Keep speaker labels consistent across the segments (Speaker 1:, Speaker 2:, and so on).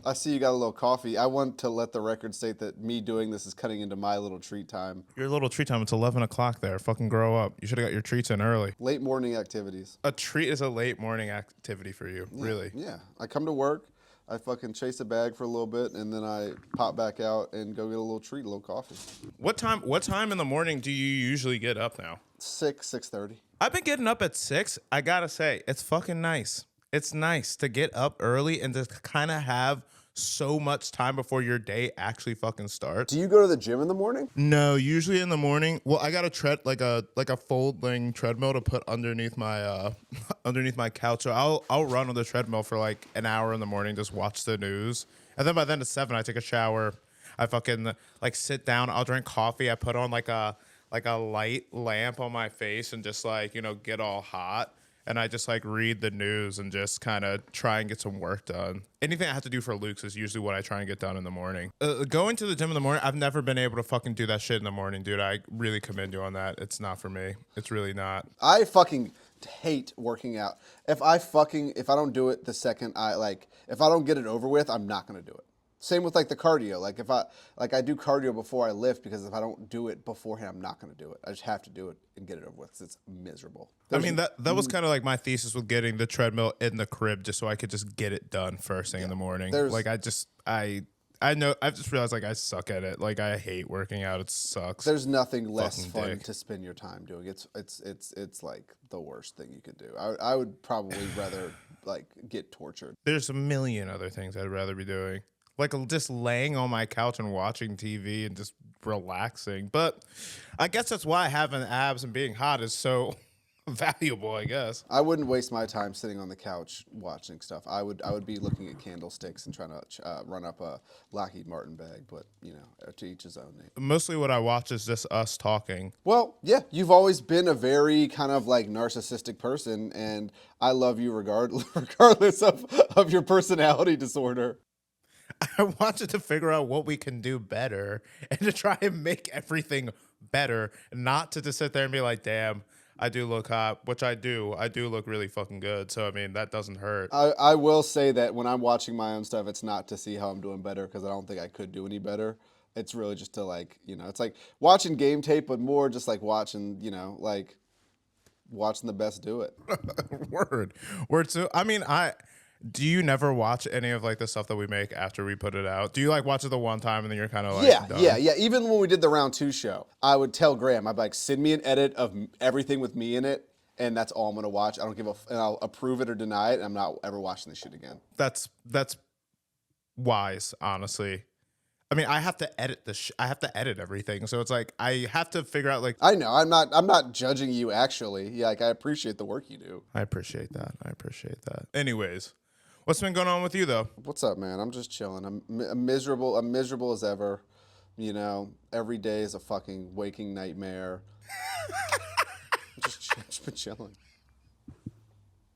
Speaker 1: I see you got a little coffee. I want to let the record state that me doing this is cutting into my little treat time.
Speaker 2: Your little treat time. It's 11 o'clock there. Fucking grow up. You should have got your treats in early.
Speaker 1: Late morning activities.
Speaker 2: A treat is a late morning activity for you, really.
Speaker 1: Yeah. I come to work, I fucking chase a bag for a little bit, and then I pop back out and go get a little treat, a little coffee.
Speaker 2: What time in the morning do you usually get up now?
Speaker 1: 6:30.
Speaker 2: I've been getting up at 6. I gotta say, it's fucking nice. It's nice to get up early and to kind of have so much time before your day actually fucking starts.
Speaker 1: Do you go to the gym in the morning?
Speaker 2: No, usually in the morning. Well, I got a like a folding treadmill to put underneath my underneath my couch. So I'll run on the treadmill for like an hour in the morning, just watch the news, and then by then at 7, I take a shower. I fucking like sit down. I'll drink coffee. I put on like a light lamp on my face and just like get all hot. And I just like read the news and just kind of try and get some work done. Anything I have to do for Luke's is usually what I try and get done in the morning. Going to the gym in the morning, I've never been able to fucking do that shit in the morning, dude. I really commend you on that. It's not for me. It's really not.
Speaker 1: I fucking hate working out. If I don't do it the second if I don't get it over with, I'm not going to do it. Same with like the cardio. Like if I do cardio before I lift, because if I don't do it beforehand, I'm not going to do it. I just have to do it and get it over with, because it's miserable.
Speaker 2: I mean, that was kind of like my thesis with getting the treadmill in the crib, just so I could just get it done first thing in the morning. Like I know, I've just realized like I suck at it. Like I hate working out. It sucks.
Speaker 1: There's nothing less fun
Speaker 2: dick.
Speaker 1: to spend your time doing. It's like the worst thing you could do. I would probably rather like get tortured.
Speaker 2: There's a million other things I'd rather be doing. Like just laying on my couch and watching TV and just relaxing. But I guess that's why having abs and being hot is so valuable, I guess.
Speaker 1: I wouldn't waste my time sitting on the couch watching stuff. I would be looking at candlesticks and trying to run up a Lockheed Martin bag. But to each his own.
Speaker 2: Mostly what I watch is just us talking.
Speaker 1: Well, yeah, you've always been a very kind of like narcissistic person, and I love you regardless of your personality disorder.
Speaker 2: I wanted to figure out what we can do better and to try and make everything better, not to just sit there and be like, damn, I do look hot, which I do. I do look really fucking good. So, I mean, that doesn't hurt.
Speaker 1: I will say that when I'm watching my own stuff, it's not to see how I'm doing better, because I don't think I could do any better. It's really just to like, it's like watching game tape, but more just like watching, like watching the best do it.
Speaker 2: Word. So, I mean, do you never watch any of like the stuff that we make after we put it out? Do you like watch it the one time and then you're kind of like done?
Speaker 1: Yeah. Even when we did the round 2 show, I would tell Graham, I'd be like, send me an edit of everything with me in it, and that's all I'm gonna watch. I don't and I'll approve it or deny it. And I'm not ever watching this shit again.
Speaker 2: That's wise, honestly. I mean, I have to edit I have to edit everything, so it's like I have to figure out like.
Speaker 1: I know I'm not judging you actually. Yeah, like I appreciate the work you do.
Speaker 2: I appreciate that. Anyways. What's been going on with you, though?
Speaker 1: What's up, man? I'm just chilling. I'm miserable. I'm miserable as ever. Every day is a fucking waking nightmare. just been chilling.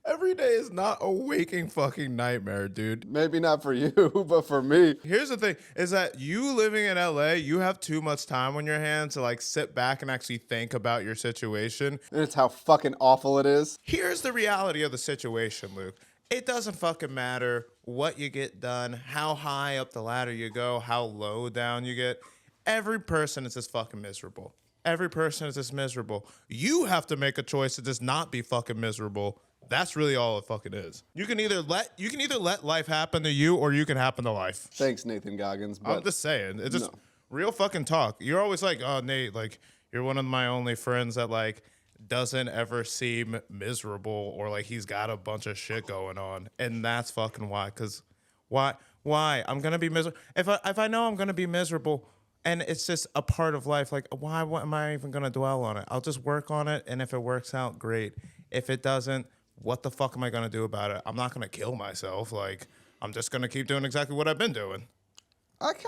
Speaker 2: Every day is not a waking fucking nightmare, dude.
Speaker 1: Maybe not for you, but for me.
Speaker 2: Here's the thing, is that you living in LA, you have too much time on your hands to like sit back and actually think about your situation.
Speaker 1: And it's how fucking awful it is.
Speaker 2: Here's the reality of the situation, Luke. It doesn't fucking matter what you get done, how high up the ladder you go, how low down you get. Every person is just fucking miserable. Every person is just miserable. You have to make a choice to just not be fucking miserable. That's really all it fucking is. You can either let life happen to you, or you can happen to life.
Speaker 1: Thanks, Nathan Goggins. But
Speaker 2: I'm just saying. It's just real fucking talk. You're always like, oh, Nate, like, you're one of my only friends that, like, doesn't ever seem miserable, or like he's got a bunch of shit going on. And that's fucking why. Because why? I'm going to be miserable. If I know I'm going to be miserable and it's just a part of life, like, why am I even going to dwell on it? I'll just work on it. And if it works out, great. If it doesn't, what the fuck am I going to do about it? I'm not going to kill myself. Like, I'm just going to keep doing exactly what I've been doing.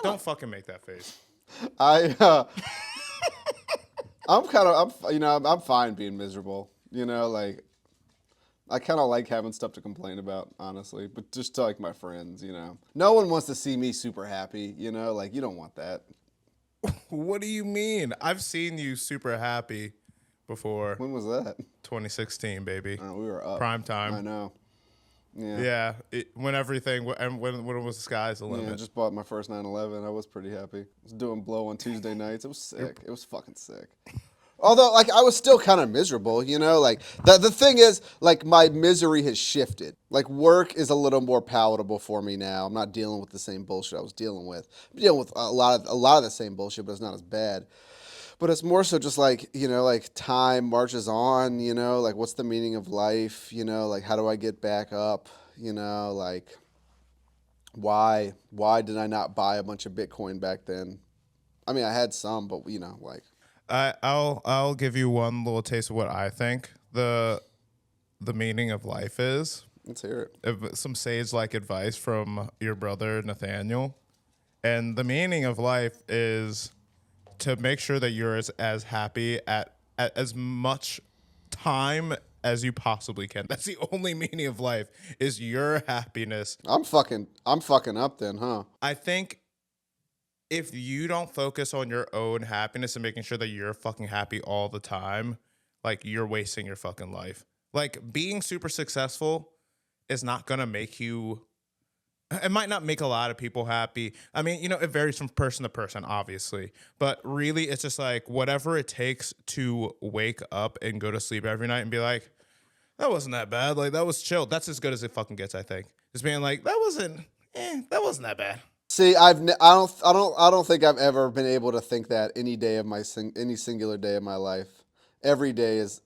Speaker 2: Don't fucking make that face.
Speaker 1: I'm fine being miserable. Like I kind of like having stuff to complain about, honestly, but just to like my friends, no one wants to see me super happy, like you don't want that.
Speaker 2: What do you mean? I've seen you super happy before.
Speaker 1: When was that?
Speaker 2: 2016, baby.
Speaker 1: We were up.
Speaker 2: Prime time.
Speaker 1: I know.
Speaker 2: Yeah, when everything and when it was the sky's the limit.
Speaker 1: Yeah, I just bought my first 911. I was pretty happy. I was doing blow on Tuesday nights. It was sick. It was fucking sick. Although, like, I was still kind of miserable, you know? Like, the thing is, like, my misery has shifted. Like, work is a little more palatable for me now. I'm not dealing with the same bullshit I was dealing with. I'm dealing with a lot of the same bullshit, but it's not as bad. But it's more so just like, you know, like time marches on, you know, like what's the meaning of life, you know, like how do I get back up, you know, like why did I not buy a bunch of Bitcoin back then? I mean, I had some, but you know, like
Speaker 2: I'll give you one little taste of what I think the meaning of life is.
Speaker 1: let's hear it.
Speaker 2: Some sage like advice from your brother Nathaniel. And the meaning of life is to make sure that you're as happy at as much time as you possibly can. That's the only meaning of life is your happiness.
Speaker 1: I'm fucking up then, huh?
Speaker 2: I think if you don't focus on your own happiness and making sure that you're fucking happy all the time, like you're wasting your fucking life. Like being super successful is not going to make you, it might not make a lot of people happy. I mean, you know, it varies from person to person, obviously. But really, it's just like whatever it takes to wake up and go to sleep every night and be like, that wasn't that bad. Like, that was chill. That's as good as it fucking gets, I think. Just being like, that wasn't that bad.
Speaker 1: See, I don't think I've ever been able to think that any day of any singular day of my life. Every day is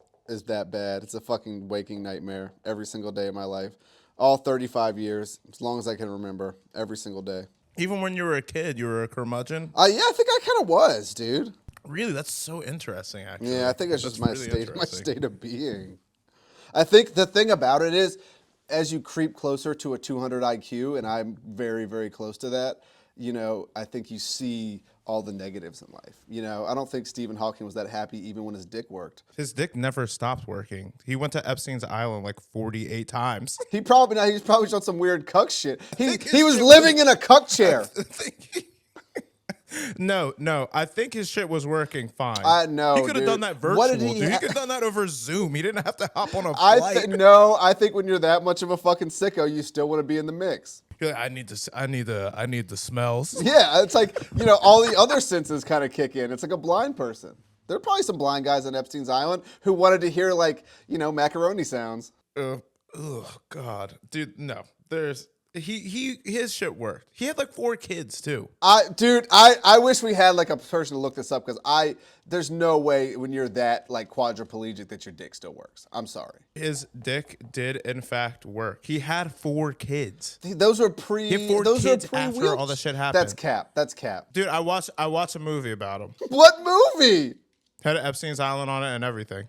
Speaker 1: that bad. It's a fucking waking nightmare every single day of my life. All 35 years, as long as I can remember, every single day.
Speaker 2: Even when you were a kid, you were a curmudgeon?
Speaker 1: Yeah, I think I kind of was, dude.
Speaker 2: Really? That's so interesting, actually.
Speaker 1: Yeah, I think it's just my
Speaker 2: really
Speaker 1: state of being. I think the thing about it is, as you creep closer to a 200 IQ, and I'm very, very close to that, you know, I think you see all the negatives in life. You know, I don't think Stephen Hawking was that happy even when his dick worked.
Speaker 2: His dick never stopped working. He went to Epstein's Island like 48 times.
Speaker 1: He's probably on some weird cuck shit. He was living in a cuck chair.
Speaker 2: No. I think his shit was working fine.
Speaker 1: I know.
Speaker 2: He could have done that virtual.
Speaker 1: What did
Speaker 2: he could have done that over Zoom. He didn't have to hop on a
Speaker 1: I
Speaker 2: flight.
Speaker 1: think when you're that much of a fucking sicko, you still want to be in the mix.
Speaker 2: You're like, I need the smells.
Speaker 1: Yeah, it's like, you know, all the other senses kind of kick in. It's like a blind person. There are probably some blind guys on Epstein's Island who wanted to hear, like, you know, macaroni sounds.
Speaker 2: Oh God, dude, no. His shit worked. He had like 4 kids too.
Speaker 1: I wish we had like a person to look this up because there's no way when you're that like quadriplegic that your dick still works. I'm sorry.
Speaker 2: His dick did in fact work. He had 4 kids.
Speaker 1: Those are pre.
Speaker 2: He had 4
Speaker 1: those
Speaker 2: kids
Speaker 1: are pre
Speaker 2: after all this shit happened.
Speaker 1: That's cap.
Speaker 2: Dude, I watched a movie about him.
Speaker 1: What movie?
Speaker 2: Had Epstein's Island on it and everything.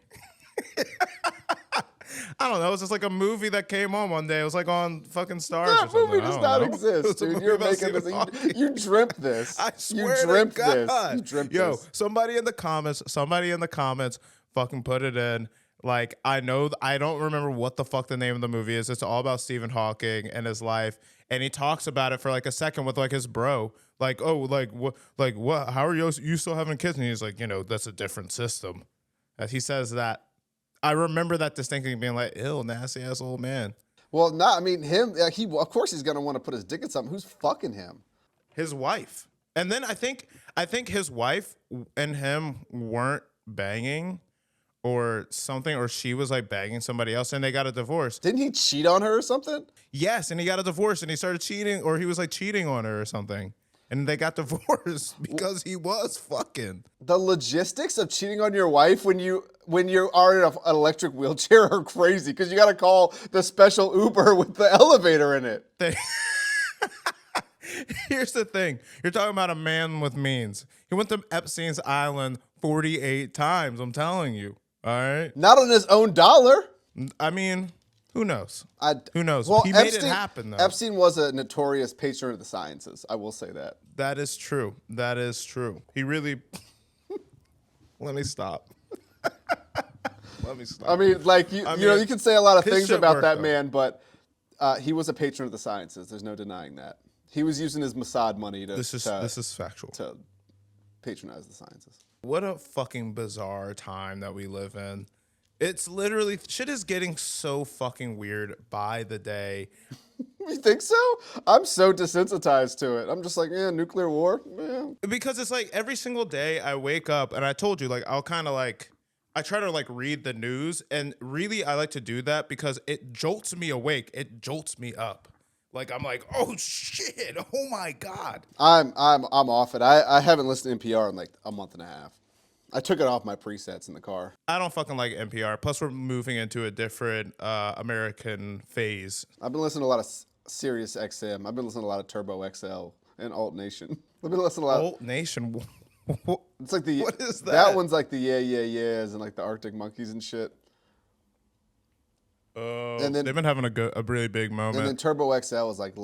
Speaker 2: I don't know. It was just like a movie that came on one day. It was like on fucking Stars or
Speaker 1: That
Speaker 2: something.
Speaker 1: movie does not exist, dude. You're making this. You dreamt this.
Speaker 2: I swear
Speaker 1: you dreamt
Speaker 2: to God.
Speaker 1: this. You dreamt
Speaker 2: Yo,
Speaker 1: this.
Speaker 2: somebody in the comments, fucking put it in. Like, I know, I don't remember what the fuck the name of the movie is. It's all about Stephen Hawking and his life. And he talks about it for like a second with like his bro. Like, oh, like what? How are you still having kids? And he's like, you know, that's a different system. As he says that. I remember that distinctly being like, ew, nasty ass old man.
Speaker 1: Well, I mean, him. Of course, he's gonna want to put his dick in something. Who's fucking him?
Speaker 2: His wife. And then I think his wife and him weren't banging or something, or she was like banging somebody else, and they got a divorce.
Speaker 1: Didn't he cheat on her or something?
Speaker 2: Yes, and he got a divorce, and he started cheating, or he was like cheating on her or something. And they got divorced because he was fucking.
Speaker 1: The logistics of cheating on your wife when you are in an electric wheelchair are crazy because you got to call the special Uber with the elevator in it.
Speaker 2: Here's the thing. You're talking about a man with means. He went to Epstein's Island 48 times, I'm telling you. All right?
Speaker 1: Not on his own dollar.
Speaker 2: I mean, who knows?
Speaker 1: Who
Speaker 2: knows?
Speaker 1: Well,
Speaker 2: He made it happen, though.
Speaker 1: Epstein was a notorious patron of the sciences. I will say that.
Speaker 2: That is true. He really... Let me stop.
Speaker 1: I mean, like, you know, you can say a lot of things about that man, but he was a patron of the sciences. There's no denying that. He was using his Mossad money to...
Speaker 2: This is factual.
Speaker 1: To patronize the sciences.
Speaker 2: What a fucking bizarre time that we live in. It's literally shit is getting so fucking weird by the day.
Speaker 1: You think so? I'm so desensitized to it. I'm just like, yeah, nuclear war. Yeah.
Speaker 2: Because it's like every single day I wake up and I told you like I'll kind of like I try to like read the news and really I like to do that because it jolts me awake. It jolts me up. Like I'm like, oh shit, oh my god.
Speaker 1: I'm off it. I haven't listened to NPR in like a month and a half. I took it off my presets in the car.
Speaker 2: I don't fucking like NPR. Plus we're moving into a different American phase.
Speaker 1: I've been listening to a lot of Sirius XM. I've been listening to a lot of Turbo XL and Alt Nation. I've been listening to a lot.
Speaker 2: Old Nation.
Speaker 1: It's like the
Speaker 2: What is that?
Speaker 1: That one's like the Yeah Yeah Yeahs and like the Arctic Monkeys and shit.
Speaker 2: And then they've been having a really big moment.
Speaker 1: And then Turbo XL is like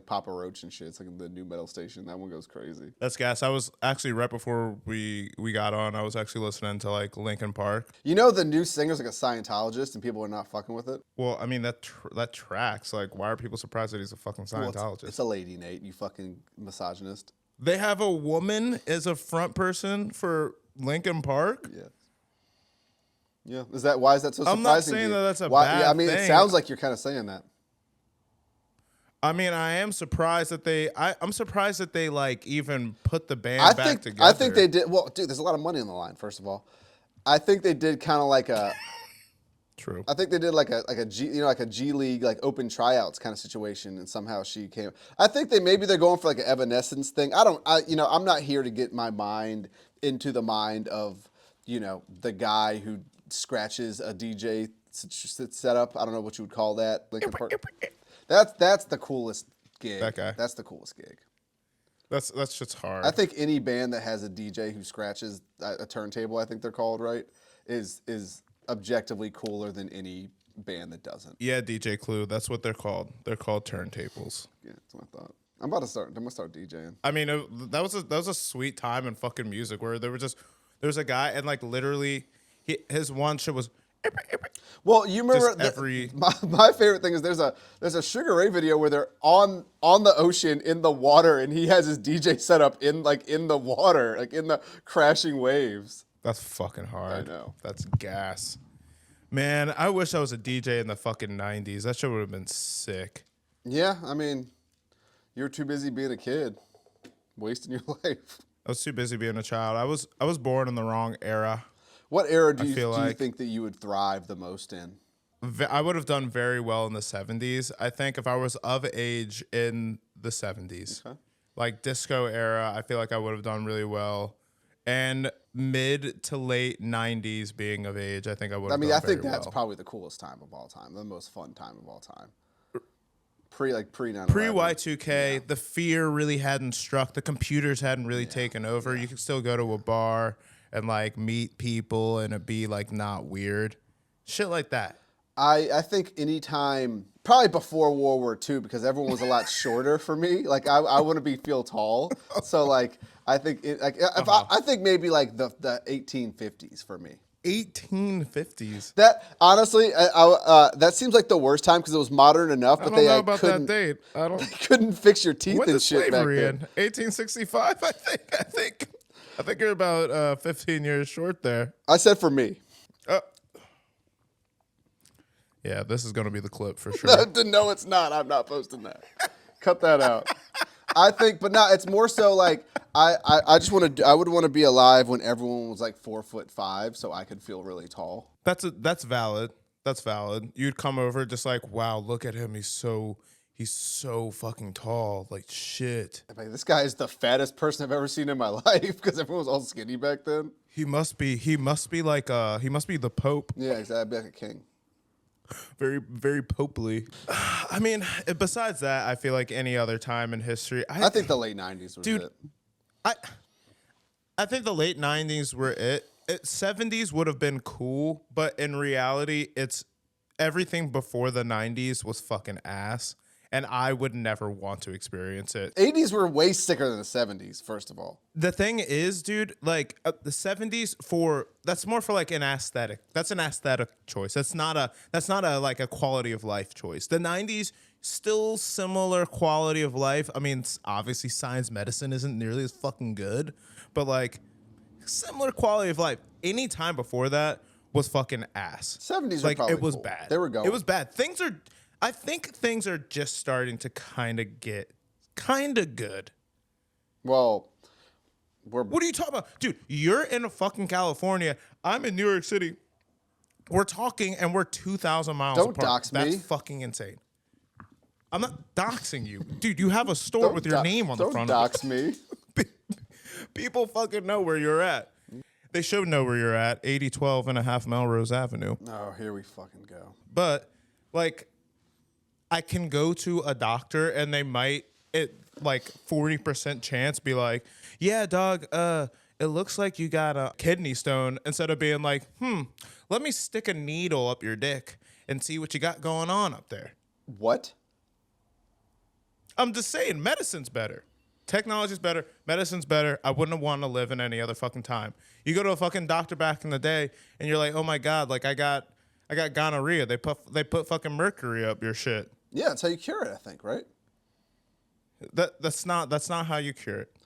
Speaker 1: Papa Roach and shit. It's like the new metal station. That one goes crazy.
Speaker 2: That's gas. I was actually right before we got on. I was actually listening to like Linkin Park.
Speaker 1: You know the new singer's like a Scientologist and people are not fucking with it.
Speaker 2: Well, I mean that tracks. Like, why are people surprised that he's a fucking Scientologist?
Speaker 1: Well, it's a lady, Nate. You fucking misogynist.
Speaker 2: They have a woman as a front person for Linkin Park.
Speaker 1: Yeah. Yeah. Why is that so surprising?
Speaker 2: I'm not saying
Speaker 1: to you?
Speaker 2: that that's a
Speaker 1: why,
Speaker 2: bad
Speaker 1: yeah, I mean,
Speaker 2: thing.
Speaker 1: it sounds like you're kind of saying that.
Speaker 2: I mean, I am surprised that I'm surprised that they like even put the band back together.
Speaker 1: I think they did. Well, dude, there's a lot of money on the line. First of all, I think they did kind of like a.
Speaker 2: True.
Speaker 1: I think they did like a G League like open tryouts kind of situation, and somehow she came. I think they're going for like an Evanescence thing. I'm not here to get my mind into the mind of the guy who scratches a DJ setup. I don't know what you would call that. That's the coolest gig.
Speaker 2: That guy.
Speaker 1: That's the coolest gig.
Speaker 2: That's just hard.
Speaker 1: I think any band that has a DJ who scratches a turntable, I think they're called, right, is objectively cooler than any band that doesn't.
Speaker 2: Yeah, DJ Clue. That's what they're called. They're called turntables.
Speaker 1: Yeah, that's what I thought. I'm gonna start DJing.
Speaker 2: I mean, that was a sweet time in fucking music where there was a guy and like literally his one shit was.
Speaker 1: Well, you remember my favorite thing is there's a Sugar Ray video where they're on the ocean in the water and he has his DJ set up in the water, like in the crashing waves.
Speaker 2: That's fucking hard.
Speaker 1: I know.
Speaker 2: That's gas. Man, I wish I was a DJ in the fucking 90s. That shit would have been sick.
Speaker 1: Yeah, I mean, you were too busy being a kid, wasting your life.
Speaker 2: I was too busy being a child. I was born in the wrong era.
Speaker 1: What era do you
Speaker 2: like
Speaker 1: think that you would thrive the most in?
Speaker 2: I would have done very well in the 70s. I think if I was of age in the 70s.
Speaker 1: Okay.
Speaker 2: Like disco era, I feel like I would have done really well. And mid to late 90s being of age, I think I would have done very well.
Speaker 1: I think that's probably the coolest time of all time, the most fun time of all time. Pre 9/11.
Speaker 2: Pre Y2K, yeah. The fear really hadn't struck. The computers hadn't really taken over. Yeah. You could still go to a bar and like meet people and it'd be like not weird. Shit like that.
Speaker 1: I think anytime, probably before World War II, because everyone was a lot shorter for me. Like I want to feel tall, so like I think I think maybe like the 1850s for me.
Speaker 2: 1850s.
Speaker 1: That honestly, that seems like the worst time because it was modern enough, but they
Speaker 2: about that date.
Speaker 1: They couldn't fix your teeth and shit back then.
Speaker 2: 1865, I think you're about 15 years short there.
Speaker 1: I said for me.
Speaker 2: Yeah, this is going to be the clip for sure.
Speaker 1: No, it's not. I'm not posting that. Cut that out. I think, but no, it's more so like I just want to. I would want to be alive when everyone was like 4'5", so I could feel really tall.
Speaker 2: That's valid. That's valid. You'd come over just like, wow, look at him. He's so fucking tall. Like shit.
Speaker 1: Like, this guy is the fattest person I've ever seen in my life because everyone was all skinny back then.
Speaker 2: He must be the Pope.
Speaker 1: Yeah, exactly. I'd be like a king.
Speaker 2: Very, very popely. I mean, besides that, I feel like any other time in history. I think
Speaker 1: the late 90s was it.
Speaker 2: I think the late 90s were it. 70s would have been cool, but in reality, it's everything before the 90s was fucking ass. And I would never want to experience it.
Speaker 1: 80s were way sicker than the 70s, first of all.
Speaker 2: The thing is, dude, like the 70s that's more for like an aesthetic. That's an aesthetic choice. That's not a like a quality of life choice. The 90s still similar quality of life. I mean, obviously science medicine isn't nearly as fucking good, but like similar quality of life. Any time before that was fucking ass.
Speaker 1: 70s
Speaker 2: like
Speaker 1: were probably
Speaker 2: it was
Speaker 1: cool.
Speaker 2: bad.
Speaker 1: They were going.
Speaker 2: It was bad. I think things are just starting to kind of get kind of good.
Speaker 1: Well,
Speaker 2: What are you talking about? Dude, you're in fucking California. I'm in New York City. We're talking and we're 2,000 miles
Speaker 1: Don't
Speaker 2: apart.
Speaker 1: dox me.
Speaker 2: That's fucking insane. I'm not doxing you. Dude, you have a store with your name on the front
Speaker 1: Don't
Speaker 2: of it.
Speaker 1: dox me.
Speaker 2: People fucking know where you're at. They should know where you're at. 8012 and a half Melrose Avenue.
Speaker 1: Oh, here we fucking go.
Speaker 2: But, like, I can go to a doctor and they might, 40% chance be like, yeah, dog, it looks like you got a kidney stone, instead of being like, let me stick a needle up your dick and see what you got going on up there.
Speaker 1: What?
Speaker 2: I'm just saying, medicine's better. Technology's better. Medicine's better. I wouldn't want to live in any other fucking time. You go to a fucking doctor back in the day and you're like, oh my God, like I got gonorrhea. They put fucking mercury up your shit.
Speaker 1: Yeah, that's how you cure it, I think, right?
Speaker 2: That's not how you cure it.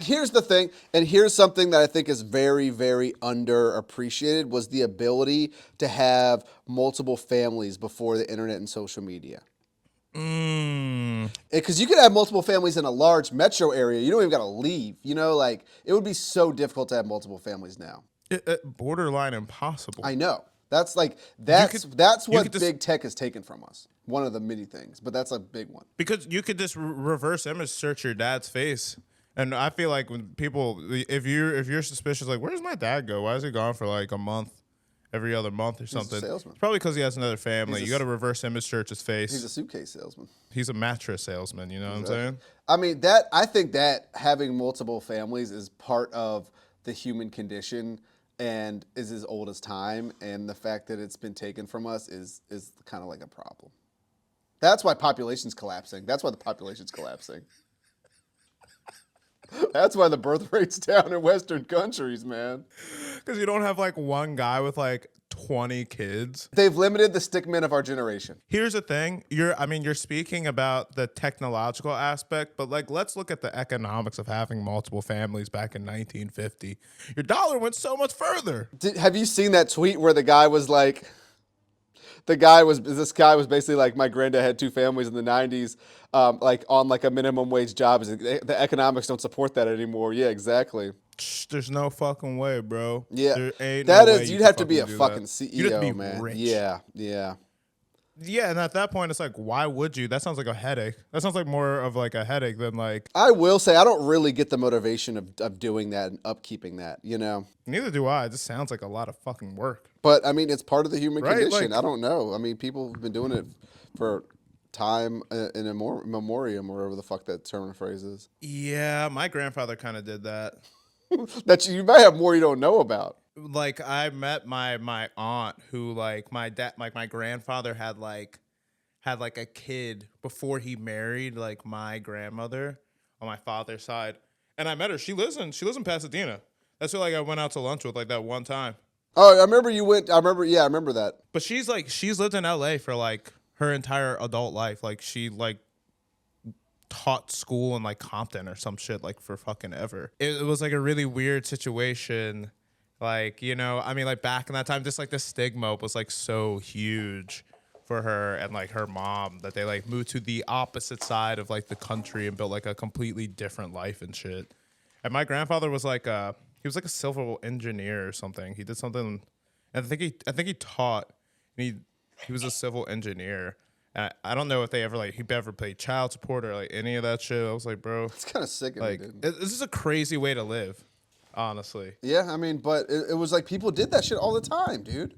Speaker 1: Here's the thing, and here's something that I think is very, very underappreciated, was the ability to have multiple families before the internet and social media. Because you could have multiple families in a large metro area. You don't even got to leave. You know, like, it would be so difficult to have multiple families now.
Speaker 2: Borderline impossible.
Speaker 1: I know. That's like, that's what big tech has taken from us. One of the many things, but that's a big one.
Speaker 2: Because you could just reverse image search your dad's face. And I feel like when people, if you're suspicious, like, where's my dad go? Why is he gone for like a month, every other month or something?
Speaker 1: He's a salesman.
Speaker 2: It's probably because he has another family. You got to reverse image search his face.
Speaker 1: He's a suitcase salesman.
Speaker 2: He's a mattress salesman. You know what I'm saying?
Speaker 1: I mean, I think that having multiple families is part of the human condition and is as old as time. And the fact that it's been taken from us is kind of like a problem. That's why population's collapsing. That's why the population's collapsing. That's why the birth rate's down in Western countries, man.
Speaker 2: Because you don't have like one guy with like 20 kids.
Speaker 1: They've limited the stickmen of our generation.
Speaker 2: Here's the thing. You're speaking about the technological aspect, but like, let's look at the economics of having multiple families back in 1950. Your dollar went so much further.
Speaker 1: Have you seen that tweet where the guy was like, this guy was basically like, my granddad had two families in the 90s, like on like a minimum wage job. The economics don't support that anymore. Yeah, exactly.
Speaker 2: There's no fucking way, bro.
Speaker 1: Yeah,
Speaker 2: there ain't
Speaker 1: that
Speaker 2: no
Speaker 1: is,
Speaker 2: way
Speaker 1: you'd have to be a fucking
Speaker 2: that.
Speaker 1: CEO,
Speaker 2: You'd have to be
Speaker 1: man.
Speaker 2: rich.
Speaker 1: Yeah.
Speaker 2: Yeah, and at that point, it's like, why would you? That sounds like a headache. That sounds like more of like a headache than like.
Speaker 1: I will say, I don't really get the motivation of doing that and upkeeping that, you know?
Speaker 2: Neither do I. It just sounds like a lot of fucking work.
Speaker 1: But, I mean, it's part of the human
Speaker 2: Right?
Speaker 1: condition.
Speaker 2: Like,
Speaker 1: I don't know. I mean, people have been doing it for time in a memoriam, or whatever the fuck that term and phrase is.
Speaker 2: Yeah, my grandfather kind of did that.
Speaker 1: That you might have more you don't know about.
Speaker 2: Like, I met my aunt who, like, my grandfather had a kid before he married like my grandmother on my father's side, and I met her. She lives in Pasadena. That's who like I went out to lunch with like that one time.
Speaker 1: Oh, I remember you went. I remember that.
Speaker 2: But she's lived in LA for like her entire adult life. Like she like taught school in like Compton or some shit like for fucking ever. It was like a really weird situation. Like, you know, I mean, like back in that time, just like the stigma was like so huge for her and like her mom that they like moved to the opposite side of like the country and built like a completely different life and shit. And my grandfather was like he was like a civil engineer or something. He did something, and I think he taught. And he was a civil engineer. And I don't know if he ever paid child support or like any of that shit. I was like, bro,
Speaker 1: It's kind of sickening,
Speaker 2: like
Speaker 1: dude.
Speaker 2: this is a crazy way to live, honestly.
Speaker 1: Yeah, I mean, but it was like people did that shit all the time, dude.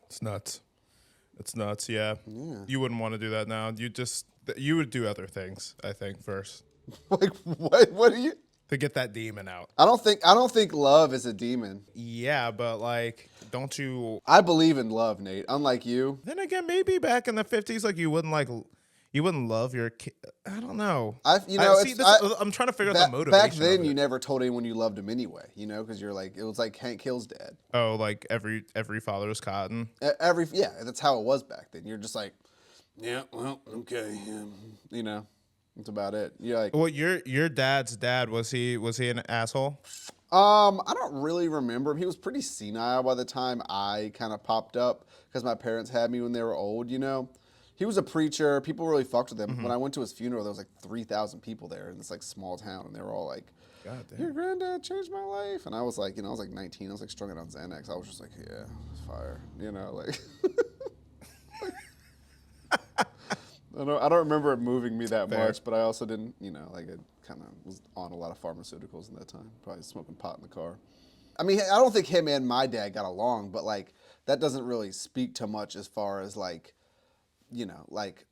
Speaker 2: It's nuts. It's nuts. Yeah. You wouldn't want to do that now. You would do other things, I think, first
Speaker 1: Like what do you?
Speaker 2: to get that demon out.
Speaker 1: I don't think love is a demon.
Speaker 2: Yeah, but like, don't you?
Speaker 1: I believe in love, Nate. Unlike you.
Speaker 2: Then again, maybe back in the 50s, like you wouldn't love your kid. I don't know. I'm trying to figure out the motivation.
Speaker 1: Back then,
Speaker 2: of it.
Speaker 1: you never told anyone you loved him anyway, you know, because you're like, it was like Hank Hill's dad.
Speaker 2: Oh, like every father was cotton.
Speaker 1: Yeah, that's how it was back then. You're just like, yeah, well, okay, yeah, you know, that's about it. You're like,
Speaker 2: Well, your dad's dad was he an asshole?
Speaker 1: I don't really remember him. He was pretty senile by the time I kind of popped up because my parents had me when they were old, you know. He was a preacher. People really fucked with him.
Speaker 2: Mm-hmm.
Speaker 1: When I went to his funeral, there was like 3,000 people there in this like small town, and they were all like,
Speaker 2: God damn.
Speaker 1: "Your granddad changed my life." And I was like, I was like 19. I was like strung out on Xanax. I was just like, "Yeah, it's fire," like. I don't remember it moving me that
Speaker 2: Fair.
Speaker 1: much, but I also didn't, like I kind of was on a lot of pharmaceuticals in that time. Probably smoking pot in the car. I mean, I don't think him and my dad got along, but like that doesn't really speak to much as far as like, like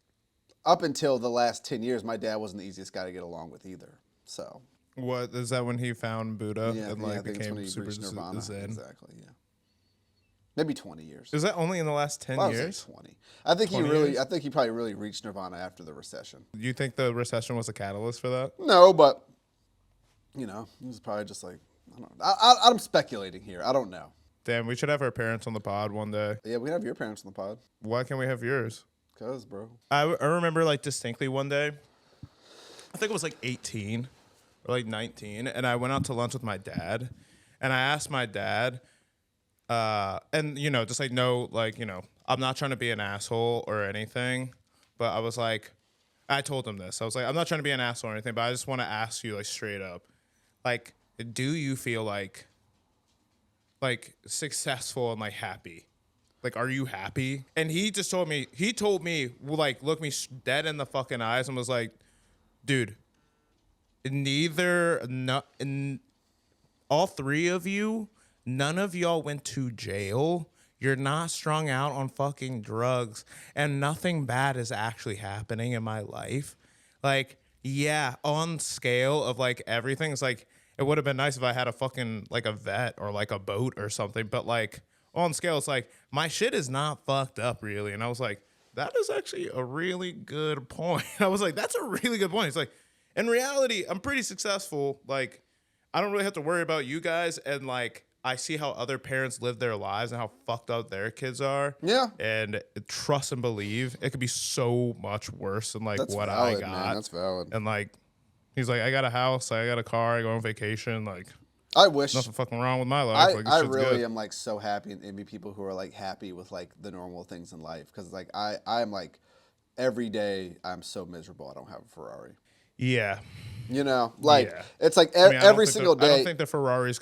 Speaker 1: up until the last 10 years, my dad wasn't the easiest guy to get along with either. So,
Speaker 2: What is that when he found Buddha
Speaker 1: yeah,
Speaker 2: and
Speaker 1: I
Speaker 2: like
Speaker 1: think it's when
Speaker 2: became
Speaker 1: he
Speaker 2: super
Speaker 1: reached Nirvana.
Speaker 2: zen?
Speaker 1: Exactly, yeah. Maybe 20 years.
Speaker 2: Is that only in the last 10
Speaker 1: Well, I would
Speaker 2: years?
Speaker 1: say 20. I think
Speaker 2: 20
Speaker 1: he really,
Speaker 2: years?
Speaker 1: I think he probably really reached Nirvana after the recession.
Speaker 2: Do you think the recession was a catalyst for that?
Speaker 1: No, but he was probably just like, I don't know. I'm speculating here. I don't know.
Speaker 2: Damn, we should have our parents on the pod one day.
Speaker 1: Yeah, we have your parents on the pod.
Speaker 2: Why can't we have yours?
Speaker 1: Cause, bro.
Speaker 2: I remember like distinctly one day, I think it was like 18 or like 19, and I went out to lunch with my dad, and I asked my dad, and just like no, like I'm not trying to be an asshole or anything, but I was like, I told him this. I was like, I'm not trying to be an asshole or anything, but I just want to ask you like straight up, like, do you feel like successful and like happy? Like, are you happy? And he told me, like, look me dead in the fucking eyes and was like, dude, all three of you, none of y'all went to jail. You're not strung out on fucking drugs, and nothing bad is actually happening in my life. Like, yeah, on scale of like everything, it's like, it would have been nice if I had a fucking like a vet or like a boat or something, but like on scale, it's like my shit is not fucked up really. And I was like, that is actually a really good point. I was like, that's a really good point. It's like, in reality, I'm pretty successful. Like, I don't really have to worry about you guys. And like, I see how other parents live their lives and how fucked up their kids are.
Speaker 1: Yeah.
Speaker 2: And trust and believe it could be so much worse than like
Speaker 1: That's
Speaker 2: what
Speaker 1: valid,
Speaker 2: I got.
Speaker 1: man. That's valid.
Speaker 2: And like, he's like, I got a house, I got a car, I go on vacation. Like,
Speaker 1: I wish.
Speaker 2: nothing fucking wrong with my life. Like, this
Speaker 1: I
Speaker 2: shit's
Speaker 1: really
Speaker 2: good.
Speaker 1: am like so happy and envy people who are like happy with like the normal things in life because like I'm like every day I'm so miserable I don't have a Ferrari.
Speaker 2: Yeah.
Speaker 1: Like
Speaker 2: Yeah.
Speaker 1: it's like
Speaker 2: I mean,
Speaker 1: every single day.
Speaker 2: I don't think the Ferrari's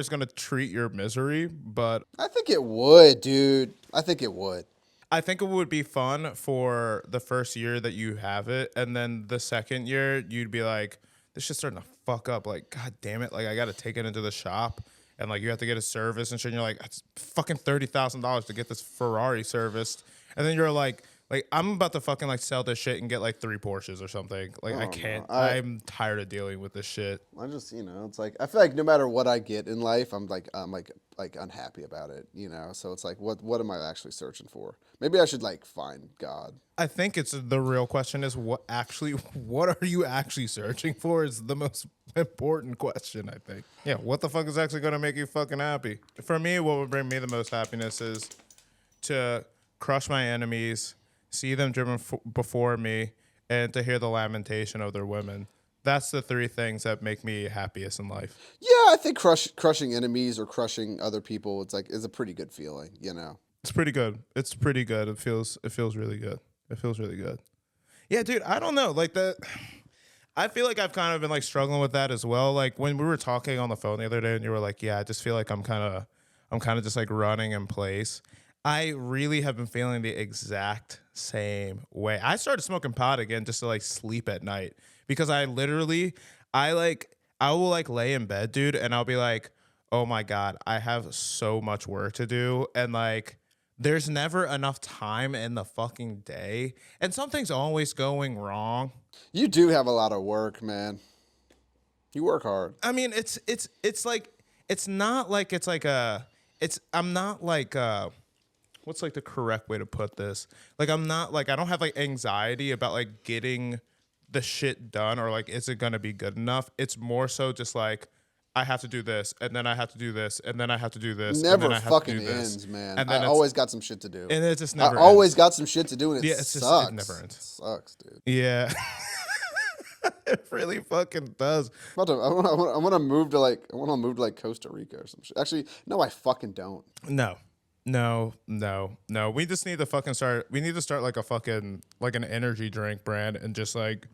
Speaker 2: gonna treat your misery, but
Speaker 1: I think it would, dude. I think it would.
Speaker 2: I think it would be fun for the first year that you have it, and then the second year you'd be like, this shit's starting to fuck up. Like, god damn it! Like, I got to take it into the shop, and like you have to get a service and shit. And you're like, it's fucking $30,000 to get this Ferrari serviced, and then you're like I'm about to fucking like sell this shit and get like 3 Porsches or something. Like, I can't. I'm tired of dealing with this shit.
Speaker 1: I just, it's like I feel like no matter what I get in life, I'm unhappy about it, So it's like, what am I actually searching for? Maybe I should like find God.
Speaker 2: I think it's the real question is what are you actually searching for is the most important question, I think. Yeah, what the fuck is actually going to make you fucking happy? For me, what would bring me the most happiness is to crush my enemies, see them driven before me, and to hear the lamentation of their women. That's the 3 things that make me happiest in life.
Speaker 1: Yeah, I think crushing enemies or crushing other people, is a pretty good feeling,
Speaker 2: It's pretty good. It's pretty good. It feels really good. It feels really good. Yeah, dude, I don't know. Like I feel like I've kind of been like struggling with that as well. Like when we were talking on the phone the other day and you were like, yeah, I just feel like I'm kind of just like running in place. I really have been feeling the exact same way. I started smoking pot again just to like sleep at night because I will like lay in bed, dude, and I'll be like, oh my God, I have so much work to do. And like, there's never enough time in the fucking day. And something's always going wrong.
Speaker 1: You do have a lot of work, man. You work hard.
Speaker 2: I mean, it's like, it's not like it's like I'm not like, what's like the correct way to put this? Like, I'm not like, I don't have like anxiety about like getting the shit done or like, is it going to be good enough? It's more so just like, I have to do this, and then I have to do this, and then I have to do this.
Speaker 1: Never
Speaker 2: and then I have
Speaker 1: fucking
Speaker 2: to do this.
Speaker 1: ends, man.
Speaker 2: And then
Speaker 1: I always got some shit to do.
Speaker 2: And it just never
Speaker 1: I always
Speaker 2: ends.
Speaker 1: got some shit to do, and it
Speaker 2: Yeah,
Speaker 1: sucks.
Speaker 2: it never ends.
Speaker 1: It sucks, dude.
Speaker 2: Yeah. It really fucking does.
Speaker 1: I want to move to like Costa Rica or some shit. Actually, no, I fucking don't.
Speaker 2: No. No. We just need to fucking start. We need to start like a fucking like an energy drink brand and just like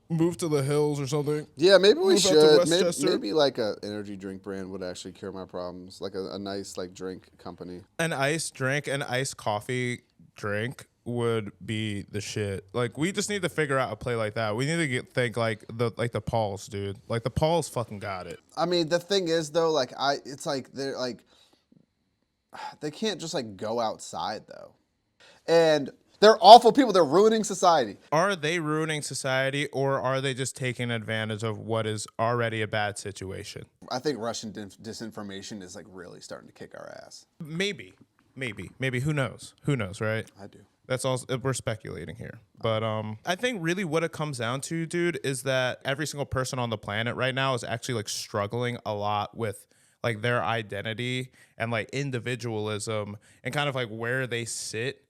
Speaker 2: move to the hills or something.
Speaker 1: Yeah, maybe we
Speaker 2: Move out to
Speaker 1: should.
Speaker 2: Westchester.
Speaker 1: Maybe like a energy drink brand would actually cure my problems. Like a nice like drink company.
Speaker 2: An iced drink, an iced coffee drink would be the shit. Like we just need to figure out a play like that. We need to think like the Pauls, dude. Like the Pauls fucking got it.
Speaker 1: I mean, the thing is though, like it's like they're like they can't just like go outside though, and they're awful people. They're ruining society.
Speaker 2: Are they ruining society or are they just taking advantage of what is already a bad situation?
Speaker 1: I think Russian disinformation is like really starting to kick our ass.
Speaker 2: Maybe. Who knows? Who knows, right?
Speaker 1: I do.
Speaker 2: That's all. We're speculating here, but I think really what it comes down to, dude, is that every single person on the planet right now is actually like struggling a lot with like their identity and like individualism and kind of like where they sit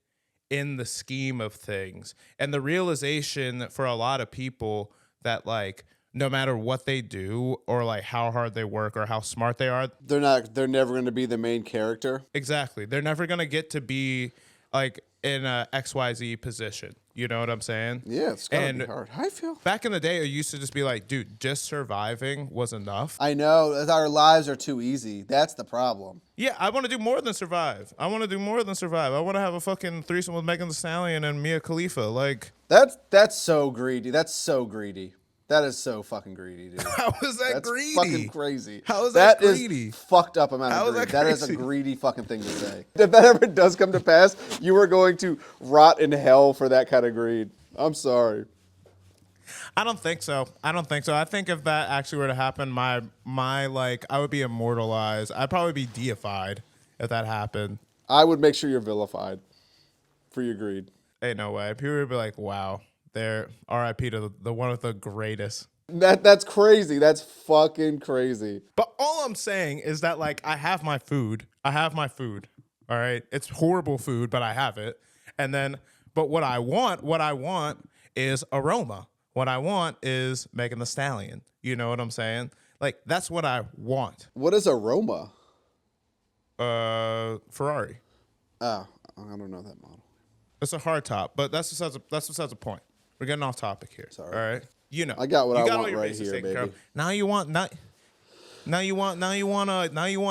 Speaker 2: in the scheme of things, and the realization for a lot of people that like no matter what they do or like how hard they work or how smart they are,
Speaker 1: They're never going to be the main character.
Speaker 2: exactly, they're never gonna get to be like in a XYZ position. You know what I'm saying?
Speaker 1: Yeah, it's gotta be hard. I feel.
Speaker 2: Back in the day, it used to just be like, dude, just surviving was enough.
Speaker 1: I know our lives are too easy. That's the problem.
Speaker 2: Yeah, I want to do more than survive. I want to have a fucking threesome with Megan Thee Stallion and Mia Khalifa. Like,
Speaker 1: That's so greedy. That's so greedy. That is so fucking greedy, dude.
Speaker 2: how is that
Speaker 1: That's
Speaker 2: greedy?
Speaker 1: fucking crazy.
Speaker 2: How is that
Speaker 1: That
Speaker 2: greedy?
Speaker 1: is fucked up amount
Speaker 2: How
Speaker 1: of
Speaker 2: is
Speaker 1: greed.
Speaker 2: that
Speaker 1: That is a
Speaker 2: crazy?
Speaker 1: greedy fucking thing to say. If that ever does come to pass, you are going to rot in hell for that kind of greed. I'm sorry.
Speaker 2: I don't think so. I think if that actually were to happen, my like I would be immortalized. I'd probably be deified if that happened.
Speaker 1: I would make sure you're vilified for your greed.
Speaker 2: Ain't no way. People would be like, wow, they're R.I.P. to the one of the greatest.
Speaker 1: That's crazy. That's fucking crazy.
Speaker 2: But all I'm saying is that like I have my food. All right. It's horrible food, but I have it. And then but what I want is aroma. What I want is Megan Thee Stallion. You know what I'm saying? Like that's what I want.
Speaker 1: What is aroma?
Speaker 2: Ferrari.
Speaker 1: Oh, I don't know that model.
Speaker 2: It's a hard top, but that's besides the point. We're getting off topic here.
Speaker 1: Sorry.
Speaker 2: All right. You know.
Speaker 1: I got what
Speaker 2: you
Speaker 1: I
Speaker 2: got all
Speaker 1: want
Speaker 2: your
Speaker 1: right
Speaker 2: bases
Speaker 1: here,
Speaker 2: taken care of.
Speaker 1: baby.
Speaker 2: Now you want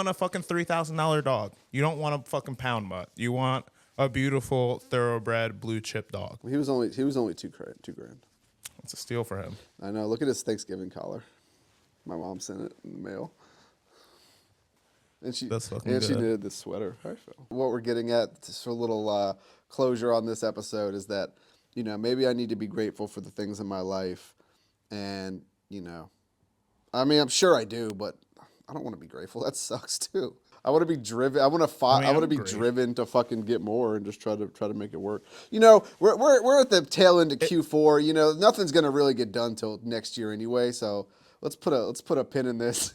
Speaker 2: a fucking $3,000 dog. You don't want a fucking pound mutt. You want a beautiful thoroughbred blue chip dog.
Speaker 1: He was only $2,000.
Speaker 2: It's a steal for him.
Speaker 1: I know. Look at his Thanksgiving collar. My mom sent it in the mail. And she
Speaker 2: That's fucking
Speaker 1: and she
Speaker 2: good.
Speaker 1: knitted this sweater. Hi, Phil. What we're getting at, just for a little closure on this episode, is that, you know, maybe I need to be grateful for the things in my life. And, you know, I mean, I'm sure I do, but I don't want to be grateful. That sucks too. I want to be driven. I want to fight. I want to be driven to fucking get more and just try to make it work. You know, we're at the tail end of Q4. You know, nothing's gonna really get done till next year anyway. So let's put a pin in this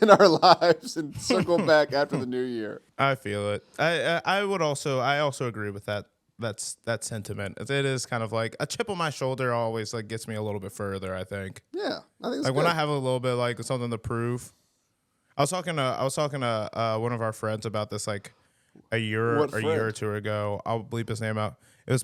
Speaker 1: in our lives and circle back after the new year.
Speaker 2: I feel it. I also agree with that. That sentiment. It is kind of like a chip on my shoulder always like gets me a little bit further, I think.
Speaker 1: Yeah, I think it's
Speaker 2: Like
Speaker 1: good.
Speaker 2: when I have a little bit like something to prove. I was talking to one of our friends about this like a year or two ago. I'll bleep his name out. It was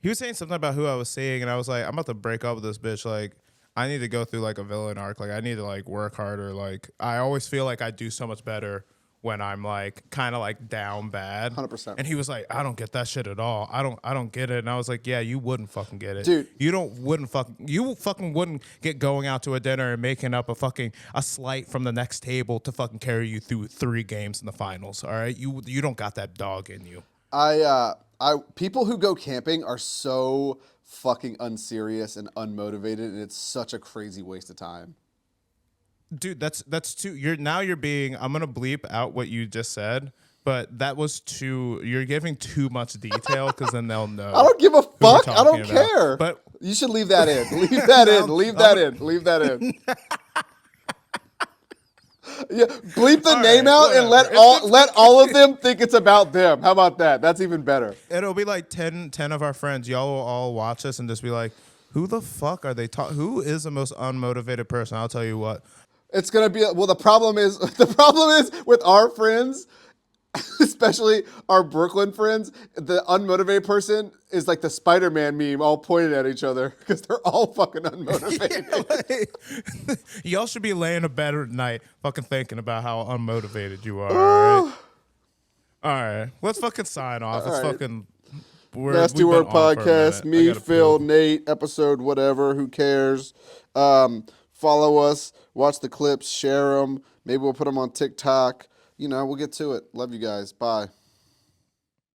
Speaker 2: he was saying something about who I was seeing, and I was like, I'm about to break up with this bitch. Like, I need to go through like a villain arc. Like, I need to like work harder. Like, I always feel like I do so much better when I'm like kind of like down bad.
Speaker 1: 100%.
Speaker 2: And he was like, I don't get that shit at all. I don't get it. And I was like, yeah, you wouldn't fucking get it.
Speaker 1: Dude.
Speaker 2: You wouldn't get going out to a dinner and making up a slight from the next table to fucking carry you through 3 games in the finals. All right. You don't got that dog in you.
Speaker 1: People who go camping are so fucking unserious and unmotivated, and it's such a crazy waste of time.
Speaker 2: Dude, that's too. You're being. I'm gonna bleep out what you just said, but that was too. You're giving too much detail because then they'll know.
Speaker 1: I don't give a fuck. I don't
Speaker 2: talking about.
Speaker 1: care.
Speaker 2: But
Speaker 1: you should leave that in. Leave that in. Leave that in. Leave that in. Yeah, bleep the
Speaker 2: All
Speaker 1: name
Speaker 2: right,
Speaker 1: out and
Speaker 2: whatever.
Speaker 1: let all of them think it's about them. How about that? That's even better.
Speaker 2: it'll be like 10 of our friends. Y'all will all watch us and just be like, Who the fuck are they talking? Who is the most unmotivated person? I'll tell you what.
Speaker 1: It's gonna be well. The problem is with our friends, especially our Brooklyn friends. The unmotivated person is like the Spider-Man meme, all pointed at each other because they're all fucking unmotivated.
Speaker 2: Y'all should be laying in bed at night, fucking thinking about how unmotivated you are. All right. All right. Let's fucking sign off. Let's
Speaker 1: right.
Speaker 2: fucking.
Speaker 1: Nasty
Speaker 2: We've been
Speaker 1: Word
Speaker 2: on for a
Speaker 1: Podcast.
Speaker 2: minute. I
Speaker 1: Me,
Speaker 2: gotta
Speaker 1: Phil,
Speaker 2: poop.
Speaker 1: Nate. Episode whatever. Who cares? Follow us. Watch the clips. Share them. Maybe we'll put them on TikTok. We'll get to it. Love you guys. Bye.